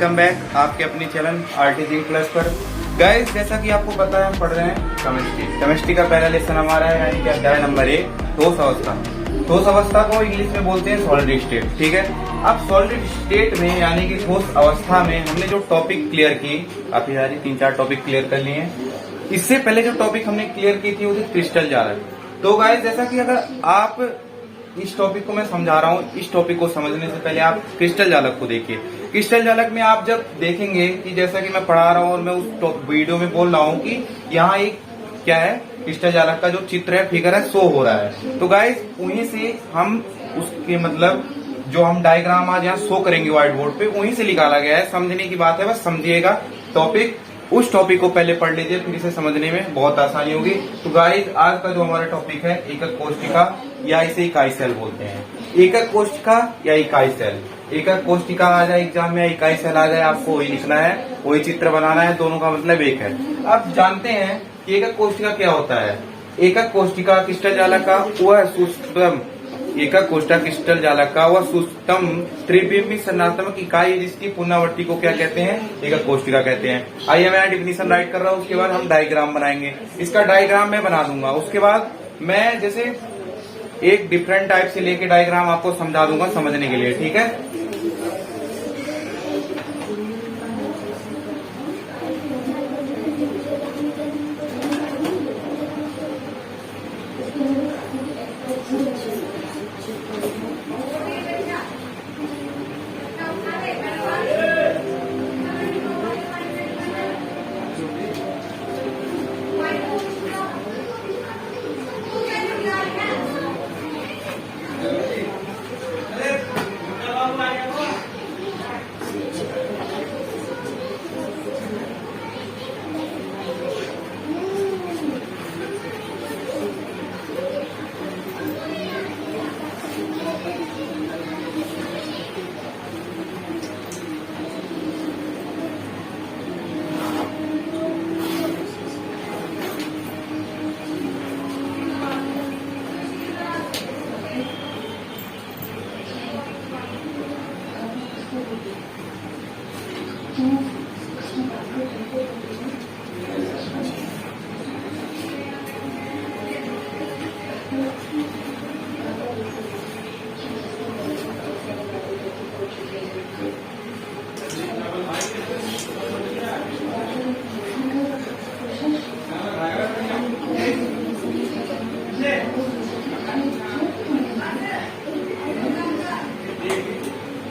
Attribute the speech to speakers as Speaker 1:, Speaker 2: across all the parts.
Speaker 1: Welcome back आपके अपनी channel आर्टिजिंग plus पर। गाइस जैसा कि आपको पता है हम पढ़ रहे हैं केमिस्ट्री का पहला लेसन हमारा है, यानी कि अध्याय नंबर 1 ठोस अवस्था। ठोस अवस्था को इंग्लिश में बोलते हैं सॉलिड स्टेट। ठीक है, अब सॉलिड स्टेट में यानी कि ठोस अवस्था में हमने जो टॉपिक क्लियर की, काफी सारी 3-4 टॉपिक क्लियर कर लिए हैं। इससे पहले जो टॉपिक हमने क्लियर की थी वो थी क्रिस्टल जालक। तो गाइस जैसा कि अगर आप इस टॉपिक को मैं समझा रहा हूँ, इस टॉपिक को समझने से पहले आप क्रिस्टल जालक को देखिए। क्रिस्टल जालक में आप जब देखेंगे कि जैसा कि मैं पढ़ा रहा हूँ और मैं उस वीडियो में बोल रहा हूँ कि यहाँ एक क्या है, क्रिस्टल जालक का जो चित्र है, फिगर है, शो हो रहा है। तो गाइस वहीं से हम उसके मतलब जो हम डायग्राम आज यहाँ शो करेंगे व्हाइट बोर्ड पे, वहीं से निकाला गया है। समझने की बात है, बस समझिएगा टॉपिक। उस टॉपिक को पहले पढ़ लीजिए, फिर इसे समझने में बहुत आसानी होगी। तो गाइस आज का जो हमारा टॉपिक है एकक कोशिका या इसे इकाई सेल बोलते हैं। एकक कोशिका या इकाई सेल, एकक कोशिका आ जाए एग्जाम में, इकाई सेल आ जाए, आपको वही लिखना है, वही चित्र बनाना है, दोनों का मतलब एक है। अब जानते हैं कि एकक कोशिका क्या होता है। एकक कोशिका क्रिस्टल जालक का वह सूक्ष्म एकक कोशिका क्रिस्टल जालक का वह सूक्ष्म त्रिबिंबी संरचनात्मक इकाई है, जिसकी पुनरावृत्ति को क्या कहते हैं, एकक कोशिका कहते हैं। आइए मैं डिफिनीशन राइट कर रहा हूँ, उसके बाद हम डायग्राम बनाएंगे। इसका डायग्राम मैं बना दूंगा, उसके बाद मैं जैसे एक डिफरेंट टाइप से लेके डायग्राम आपको समझा दूंगा समझने के लिए। ठीक है,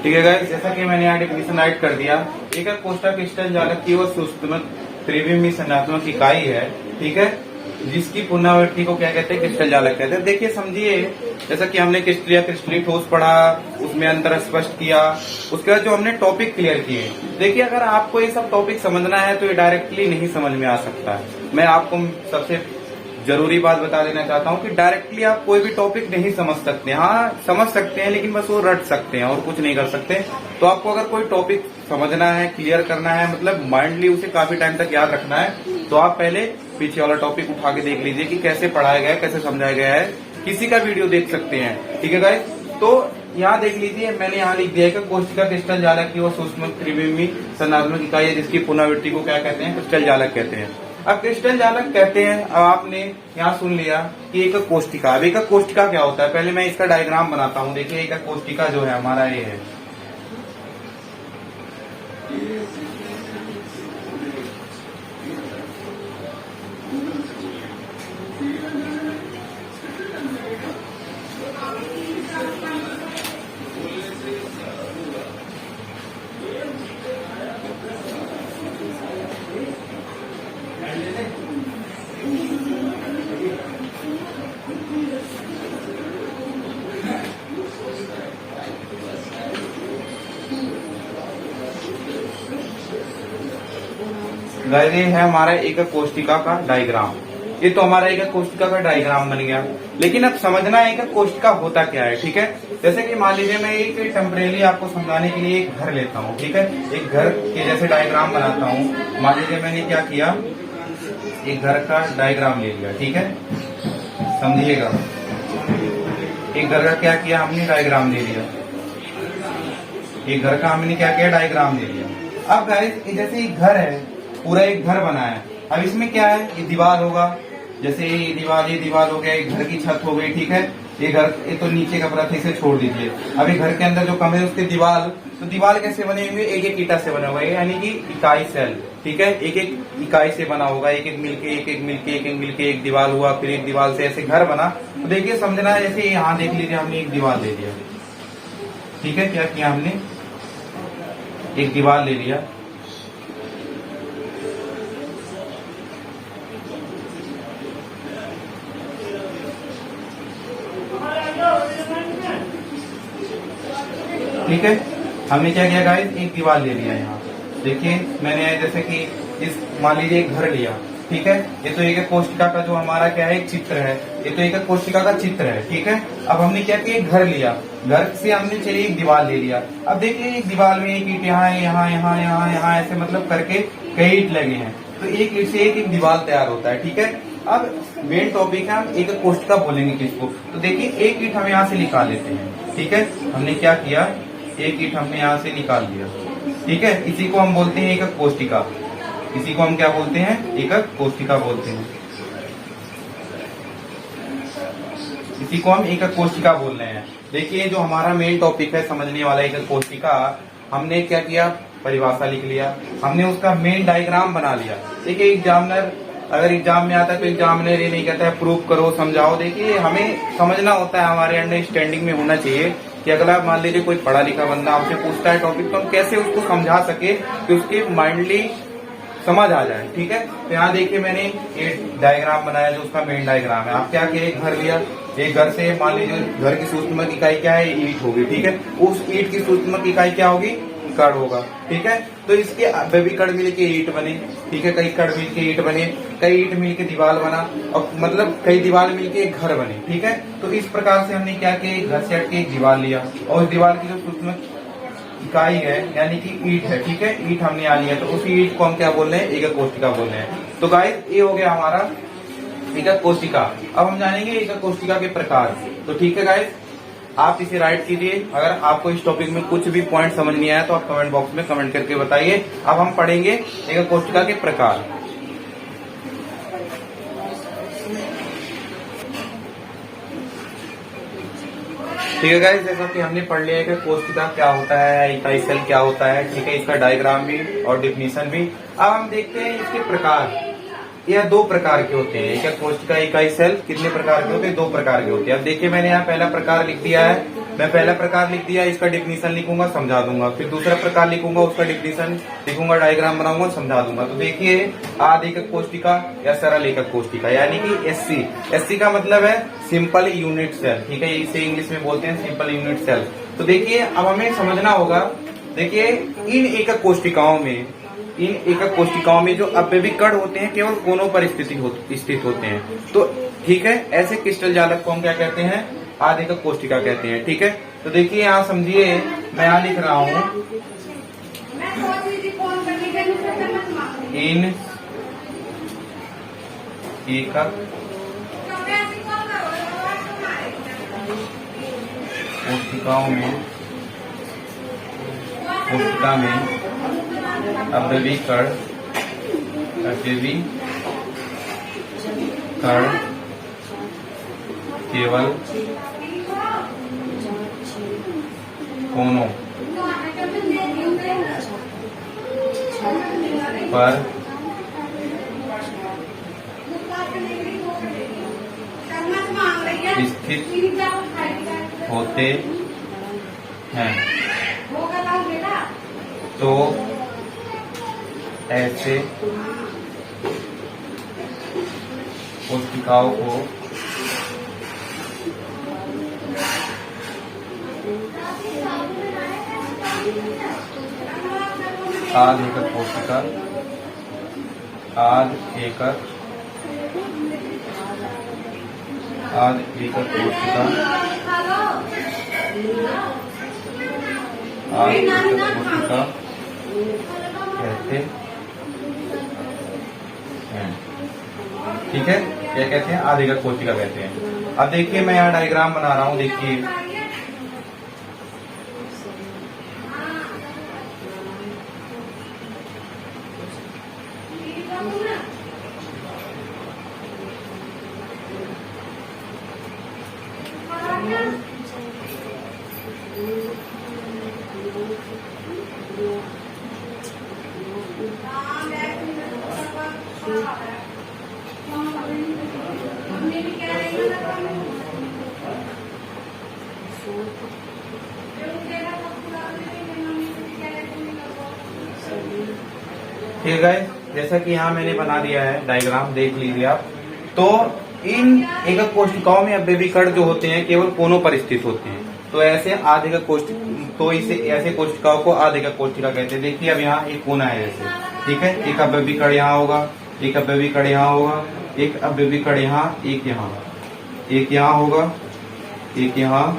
Speaker 1: ठीक है गाइस, जैसा कि मैंने यहाँ डिफिनीशन राइट कर दिया। एकक कोशिका क्रिस्टल जालक की वह सूक्ष्म त्रिबिंबी संरचनात्मक इकाई है, ठीक है, जिसकी पुनरावृत्ति को क्या कहते हैं, क्रिस्टल जालक कहते हैं। देखिए समझिए, जैसा कि हमने क्रिस्टलीय ठोस पढ़ा, उसमें अंतर स्पष्ट किया, उसके बाद जो हमने टॉपिक क्लियर किए। देखिए अगर आपको ये सब टॉपिक समझना है तो ये डायरेक्टली नहीं समझ में आ सकता है। मैं आपको सबसे जरूरी बात बता देना चाहता हूँ कि डायरेक्टली आप कोई भी टॉपिक नहीं समझ सकते। हाँ समझ सकते हैं, लेकिन बस वो रट सकते हैं और कुछ नहीं कर सकते। तो आपको अगर कोई टॉपिक समझना है, क्लियर करना है, मतलब माइंडली उसे काफी टाइम तक याद रखना है, तो आप पहले पीछे वाला टॉपिक उठा के देख लीजिए कि कैसे पढ़ाया गया है, कैसे समझाया गया है। किसी का वीडियो देख सकते हैं। ठीक है गाइस, तो यहाँ देख लीजिए, मैंने यहाँ लिख दिया है कि कोशिका क्रिस्टल जालक की वो सूक्ष्म त्रिबिंबी संरचनात्मक इकाई है, जिसकी पुनरावृत्ति को क्या कहते हैं, क्रिस्टल जालक कहते हैं। अब क्रिस्टल जालक कहते हैं, अब आपने यहाँ सुन लिया कि एकक कोशिका। अब एकक कोशिका क्या होता है, पहले मैं इसका डायग्राम बनाता हूँ। देखिए एकक कोशिका जो है हमारा ये है। गाइस ये है हमारा एकक कोशिका का डायग्राम। ये तो हमारा एकक कोशिका का डायग्राम बन गया। लेकिन अब समझना है एकक कोशिका होता क्या है। ठीक है, जैसे कि मान लीजिए मैं एक टेम्परेरी आपको समझाने के लिए एक घर लेता हूँ। ठीक है, एक घर के जैसे डायग्राम बनाता हूँ। मान लीजिए मैंने क्या किया, एक घर का डायग्राम ले लिया। ठीक है, समझिएगा, एक घर का क्या किया हमने, डायग्राम ले लिया। एक घर का हमने क्या किया, डायग्राम ले लिया। अब गाइस जैसे एक घर है, पूरा एक घर बना है। अब इसमें क्या है, ये दीवार होगा, जैसे ये दीवार हो गया, एक घर की छत हो गई, ठीक है। ये तो नीचे का परत इसे छोड़ दीजिए। अब ये घर के अंदर जो कमरे उसके दीवार, तो दीवार कैसे बने हुए, एक एक ईटा से बना हुआ है, यानी कि इकाई सेल, ठीक है। एक एक इकाई से बना होगा, एक एक मिलके एक दीवार हुआ, फिर एक दीवार से ऐसे घर बना। तो देखिए समझना है, जैसे यहाँ देख लीजिए हमने एक दीवार ले लिया, ठीक है। क्या किया हमने, एक दीवार ले लिया, ठीक है। हमने क्या किया गाइस, एक दीवार ले लिया यहाँ। देखिए मैंने जैसे कि इस मान लीजिए एक घर लिया, ठीक है। ये तो एक कोशिका का जो हमारा क्या है, एक चित्र है, ये तो एक कोशिका का चित्र है, ठीक है। अब हमने क्या किया, एक घर लिया, घर से हमने चलिए एक दीवार ले लिया। अब देखिए एक दीवार में एक ईट यहाँ यहाँ ऐसे मतलब करके कई ईट लगे हैं, तो एक ईट से एक दीवार तैयार होता है, ठीक है। अब मेन टॉपिक है, हम एक कोशिका बोलेंगे किसको, तो देखिए एक ईट हम यहाँ से निकाल लेते हैं, ठीक है। हमने क्या किया, एक ईट हमने यहाँ से निकाल दिया, ठीक है। इसी को हम बोलते हैं एकक कोशिका, इसी को हम क्या बोलते हैं, एकक कोशिका बोलते हैं, इसी को हम एकक कोशिका बोल रहे हैं। देखिए जो हमारा मेन टॉपिक है समझने वाला एकक कोशिका, हमने क्या किया, परिभाषा लिख लिया, हमने उसका मेन डायग्राम बना लिया। देखिए एग्जामिनर अगर एग्जाम में आता है तो एग्जामिनर ये नहीं कहता है प्रूव करो समझाओ। देखिए हमें समझना होता है, हमारे अंडरस्टैंडिंग में होना चाहिए कि अगला मान लीजिए कोई पढ़ा लिखा बंदा आपसे पूछता है टॉपिक, तो हम कैसे उसको समझा सके कि उसके माइंडली समझ आ जाए, ठीक है। तो यहाँ देखिए मैंने एक डायग्राम बनाया जो उसका मेन डायग्राम है। आप क्या किए, घर लिया, एक घर से मान लीजिए घर की सूक्ष्म इकाई क्या है, ईट होगी, ठीक है। उस ईट की सूक्ष्म इकाई क्या होगी, कण होगा, ठीक है। तो इसके बेबी कण मिल के ईट बने, ठीक है, कई कण मिल के ईट बने, कई ईट मिल के दीवार बना, और मतलब कई दीवार मिल के एक घर बने, ठीक है। तो इस प्रकार से हमने क्या किया, घर से हट के एक दीवार लिया, और उस दीवार की जो सूक्ष्म इकाई है यानी कि ईट है, ठीक है, ईट हमने यहाँ लिया, तो उसी ईट को हम क्या बोल रहे हैं, एकक कोशिका बोल रहे हैं। तो गाइस ये हो गया हमारा एकक कोशिका। अब हम जानेंगे एकक कोशिका के प्रकार, तो ठीक है गाइस, आप इसे राइट कीजिए। अगर आपको इस टॉपिक में कुछ भी पॉइंट समझ नहीं आया तो आप कमेंट बॉक्स में कमेंट करके बताइए। अब हम पढ़ेंगे एकक कोशिका के प्रकार। ठीक है गाइस, जैसा कि हमने पढ़ लिया है कि कोशिका क्या होता है, इकाई सेल क्या होता है, ठीक है, इसका डायग्राम भी और डिफिनीशन भी। अब हम देखते हैं इसके प्रकार। यह दो प्रकार के होते हैं, एक कोशिका इकाई सेल कितने प्रकार के होते हैं, दो प्रकार के होते हैं। अब देखिए मैंने यहाँ पहला प्रकार लिख दिया है, मैं पहला प्रकार लिख दिया, इसका डिफिनीशन लिखूंगा समझा दूंगा, फिर दूसरा प्रकार लिखूंगा, उसका डिफिनीशन लिखूंगा, डायग्राम बनाऊंगा, समझा दूंगा। तो देखिए आध एकक कोशिका या सरल एकक कोशिका यानी कि एससी। एससी का मतलब है सिंपल यूनिट सेल, ठीक है, इसे इंग्लिश में बोलते हैं सिंपल यूनिट सेल। तो देखिए अब हमें समझना होगा, देखिए इन एकक कोशिकाओं में जो अपव्ययी कण होते हैं केवल कोनों पर स्थित होते हैं। तो ठीक है, ऐसे क्रिस्टल जालक को हम क्या कहते हैं, आध एकक कोशिका कहते हैं, ठीक है। तो देखिए यहाँ समझिए, मैं यहाँ लिख रहा हूँ इन एकक कोशिका में अपव्ययी कण केवल कोनों पर स्थित होते हैं। तो ऐसे कोशिकाओं को आध एकक कोशिका, आध एकक कोशिका, कहते हैं, ठीक है। क्या कहते हैं, आध एकक कोशिका कहते हैं। अब देखिए मैं यहाँ डायग्राम बना रहा हूँ, देखिए ठीक है गाइस, जैसा कि यहाँ मैंने बना दिया है डायग्राम, देख लीजिए आप। तो इन एकक कोशिकाओं में अवयवी कण जो होते हैं केवल कोनों पर स्थित होते हैं। तो ऐसे आधेकक कोशिका, तो इसे ऐसे कोशिकाओं को आधेकक कोशिका कहते हैं। देखिए अब यहाँ एक कोना है जैसे, ठीक है, एक अवयवी कण यहाँ होगा, एक अवयवी कण यहाँ होगा, एक अवयवी कण यहाँ, एक यहाँ, एक यहाँ होगा, एक यहाँ,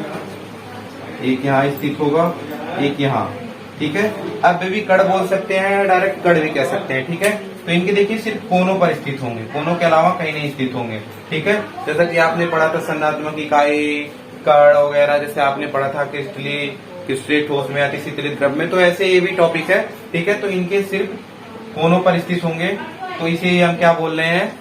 Speaker 1: एक यहाँ स्थित होगा, एक यहाँ, ठीक है। अवयवी कण बोल सकते हैं, डायरेक्ट कण भी कह सकते हैं, ठीक है। तो इनके देखिए सिर्फ कोनों पर स्थित होंगे, कोनों के अलावा कहीं नहीं स्थित होंगे, ठीक है। जैसा कि आपने पढ़ा था संरचनात्मक इकाई, कण वगैरह, जैसे आपने पढ़ा था क्रिस्टलीय ठोस में, अतिशीतलित द्रव में, तो ऐसे ये भी टॉपिक है, ठीक है। तो इनके सिर्फ कोनों पर स्थित होंगे, तो इसे हम क्या बोल रहे हैं,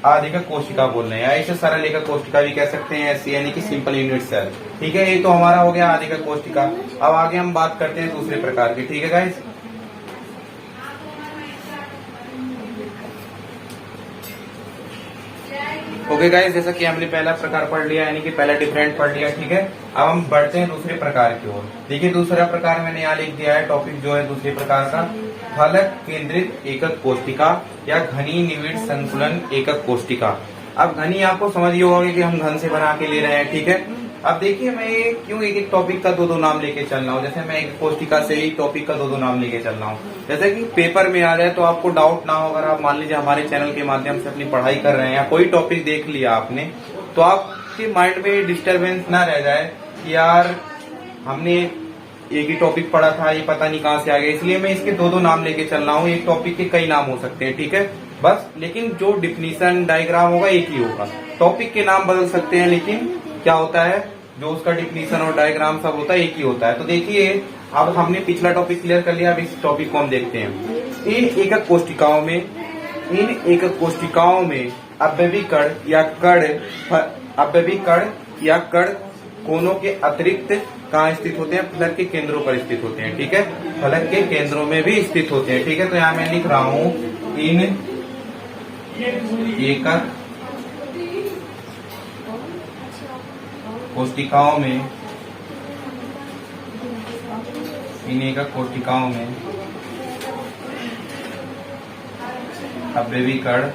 Speaker 1: आधिकक कोशिका बोल रहे हैं, या इसे सरल एकक कोशिका भी कह सकते हैं, ऐसी यानी कि सिंपल यूनिट सेल, ठीक है। ये तो हमारा हो गया आधिकक कोशिका। अब आगे हम बात करते हैं दूसरे प्रकार की, ठीक है गाइस। ओके गाइस, जैसा कि हमने पहला प्रकार पढ़ लिया, यानी कि पहला डिफरेंट पढ़ लिया, ठीक है। अब हम बढ़ते हैं दूसरे प्रकार की ओर। देखिए दूसरा प्रकार मैंने यहाँ लिख दिया है, टॉपिक जो है दूसरे प्रकार का, फलक केंद्रित एकक कोशिका या घनी निविड़ संकुलन एकक कोशिका। अब घनी आपको समझ ही होगा कि हम घन से बना के ले रहे हैं, ठीक है। अब देखिए मैं क्यों एक एक टॉपिक का दो नाम लेके चल रहा हूँ, जैसे मैं एक कोशिका से ही टॉपिक का दो नाम लेके चल रहा हूँ, जैसे कि पेपर में आ जाए तो आपको डाउट ना हो। अगर आप मान लीजिए हमारे चैनल के माध्यम से अपनी पढ़ाई कर रहे हैं या कोई टॉपिक देख लिया आपने, तो आपके माइंड में डिस्टरबेंस ना रह जाए कि यार हमने एक ही टॉपिक पढ़ा था, ये पता नहीं कहाँ से आ गया। इसलिए मैं इसके दो नाम लेके चल रहा हूँ, एक टॉपिक के कई नाम हो सकते हैं, ठीक है बस। लेकिन जो डिफिनीशन डायग्राम होगा एक ही होगा, टॉपिक के नाम बदल सकते हैं, लेकिन क्या होता है जो उसका डिफिनीशन और डायग्राम सब होता है एक ही होता है। तो देखिए अब हमने पिछला टॉपिक क्लियर कर लिया, अब इस टॉपिक को हम देखते हैं। इन एकक कोशिकाओं में अवयवी कण या कण कोनों के अतिरिक्त कहाँ स्थित होते हैं, फलक के केंद्रों पर स्थित होते हैं, ठीक है। फलक के केंद्रों में भी स्थित होते हैं, ठीक है। तो यहाँ मैं लिख रहा हूँ इन एकक कोशिकाओं में, इन एकक कोशिकाओं में अवयवी कण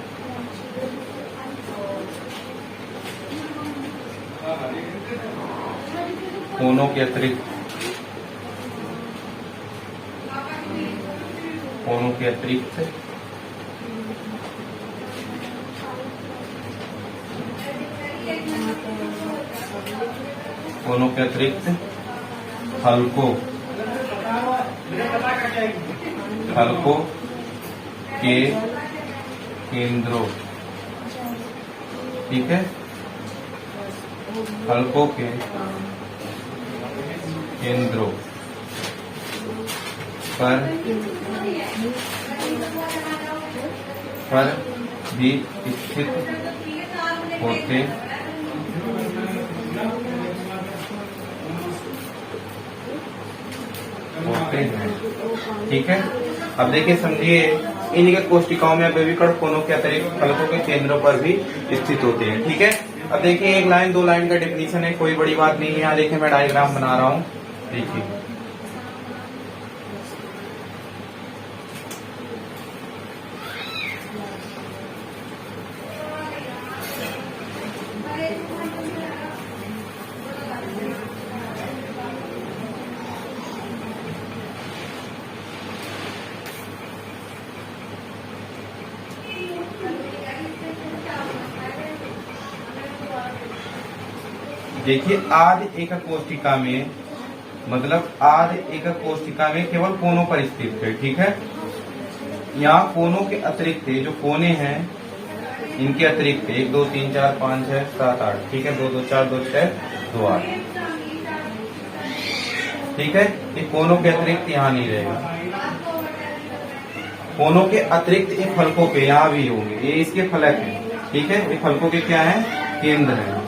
Speaker 1: कोनों के अतिरिक्त हल्कों के केंद्रों, ठीक है, हल्कों के केंद्रों पर भी स्थित होते हैं, ठीक है। अब देखिए समझिए, इन एकक कोशिकाओं में अवयवी कण कोनों के अतिरिक्त फलकों के केंद्रों पर भी स्थित होते हैं, ठीक है। अब देखिए एक लाइन दो लाइन का डेफिनेशन है, कोई बड़ी बात नहीं है। यहाँ देखिए मैं डायग्राम बना रहा हूँ, देखिए देखिए आध एकक कोशिका में, मतलब आध एकक कोशिका में केवल कोनों पर स्थित है, ठीक है। यहाँ कोनों के अतिरिक्त है, जो कोने हैं इनके अतिरिक्त 1 2 3 4 5 6 7 8, ठीक है, 2 2 4 2 6 2 8, ठीक है। ये कोनों के अतिरिक्त यहाँ नहीं रहेगा, कोनों के अतिरिक्त ये फलकों के यहाँ भी होंगे, ये इसके फलक हैं, ठीक है। ये फलकों के क्या है, केंद्र है,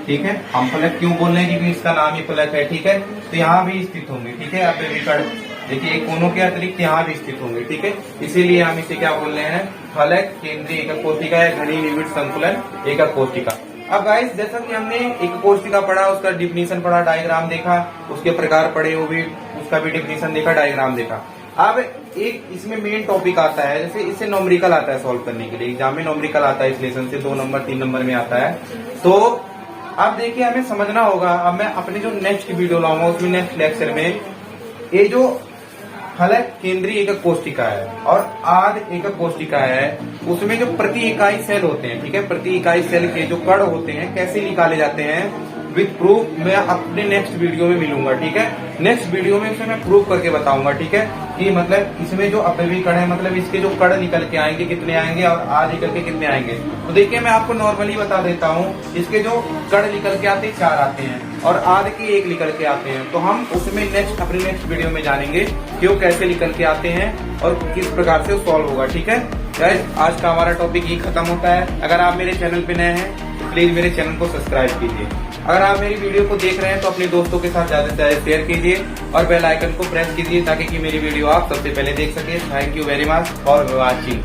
Speaker 1: ठीक है। हम फलक क्यों बोल रहे हैं, क्योंकि इसका नाम ही फलक है, ठीक है। तो यहाँ भी स्थित होंगे, ठीक है, अवयवी कण देखिए एक कोनों के अतिरिक्त यहाँ भी स्थित होंगे, ठीक है। इसीलिए हम इसे क्या बोल रहे हैं, फलक केंद्रीय एकक कोशिका है, घनी निबिड़ संकुलन एकक कोशिका। अब गाइस जैसा कि हमने एक कोशिका पढ़ा, उसका डिफिनीशन पढ़ा, डायग्राम देखा, उसके प्रकार पढ़े, वो भी उसका भी डिफिनीशन देखा, डायग्राम देखा। अब एक इसमें मेन टॉपिक आता है, जैसे इससे नॉमरिकल आता है सॉल्व करने के लिए, एग्जाम में नॉमरिकल आता है इस लेसन से 2 नंबर 3 नंबर में आता है। तो अब देखिए हमें समझना होगा, अब मैं अपने जो नेक्स्ट वीडियो लाऊंगा उसमें नेक्स्ट लेक्चर में ये जो फलक केंद्रीय एकक कोशिका है और आध एकक कोशिका है, उसमें जो प्रति इकाई सेल होते हैं, ठीक है, प्रति इकाई सेल के जो कण होते हैं कैसे निकाले जाते हैं विद प्रूफ, मैं अपने नेक्स्ट वीडियो में मिलूंगा, ठीक है। नेक्स्ट वीडियो में उसे मैं प्रूफ करके बताऊंगा, ठीक है, कि मतलब इसमें जो अपव्ययी कण है, मतलब इसके जो कण निकल के आएंगे कितने आएंगे और आध निकल के कितने आएंगे। तो देखिए मैं आपको नॉर्मली बता देता हूँ, इसके जो कण निकल के आते हैं 4 आते हैं और आध के 1 निकल के आते हैं। तो हम उसमें अपने नेक्स्ट वीडियो में जानेंगे कि वो कैसे निकल के आते हैं और किस प्रकार से वो सॉल्व होगा, ठीक है। गाइस आज का हमारा टॉपिक ये खत्म होता है। अगर आप मेरे चैनल पे नए हैं तो प्लीज मेरे चैनल को सब्सक्राइब कीजिए। अगर आप मेरी वीडियो को देख रहे हैं तो अपने दोस्तों के साथ ज्यादा से ज्यादा शेयर कीजिए और बेल आइकन को प्रेस कीजिए ताकि कि मेरी वीडियो आप सबसे पहले देख सके। Thank you very much for watching.